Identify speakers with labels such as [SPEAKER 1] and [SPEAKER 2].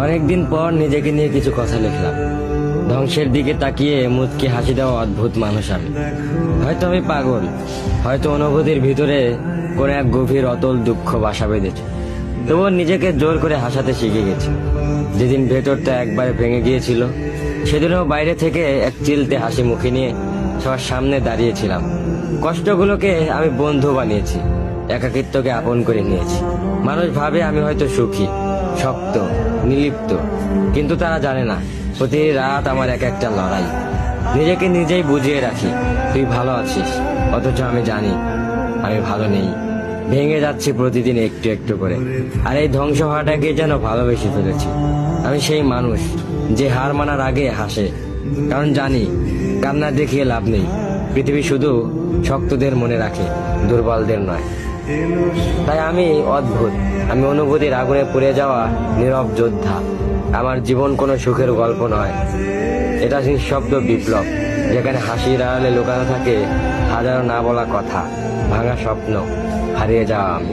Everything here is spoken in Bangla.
[SPEAKER 1] অনেকদিন পর নিজেকে নিয়ে কিছু কথা লিখলাম। ধ্বংসের দিকে তাকিয়ে মুচকি হাসি দেওয়া অদ্ভুত মানুষ আমি। হয়তো আমি পাগল, হয়তো অনুভূতির ভিতরে কোন এক গভীর অতল দুঃখ বাসা বেঁধেছে। তবুও নিজেকে জোর করে হাসাতে শিখে গেছি। যেদিন ভেতরটা একবারে ভেঙে গিয়েছিল, সেদিনও বাইরে থেকে এক চিলতে হাসি মুখে নিয়ে সবার সামনে দাঁড়িয়েছিলাম। কষ্টগুলোকে আমি বন্ধু বানিয়েছি, একাকিত্বকে আপন করে নিয়েছি। মানুষ ভাবে আমি হয়তো সুখী, শক্ত, নির্লিপ্ত, কিন্তু তারা জানে না প্রতি রাত আমার এক একটা লড়াই। নিজেকে নিজেই বুঝিয়ে রাখি তুই ভালো আছিস, অথচ আমি জানি আমি ভালো নেই। ভেঙে যাচ্ছি প্রতিদিন একটু একটু করে, আর এই ধ্বংস হওয়াটাকে যেন ভালোবেসে ফেলেছি। আমি সেই মানুষ যে হার মানার আগে হাসে, কারণ জানি কান্না দেখিয়ে লাভ নেই। পৃথিবী শুধু শক্তদের মনে রাখে, দুর্বলদের নয়। তাই আমি অদ্ভুত, আমি অনুভূতির আগুনে পুড়ে যাওয়া নীরব যোদ্ধা। আমার জীবন কোনো সুখের গল্প নয়, এটা নিঃশব্দ বিপ্লব, যেখানে হাসির আড়ালে লুকানো থাকে হাজারো না বলা কথা, ভাঙা স্বপ্ন, হারিয়ে যাওয়া আমি।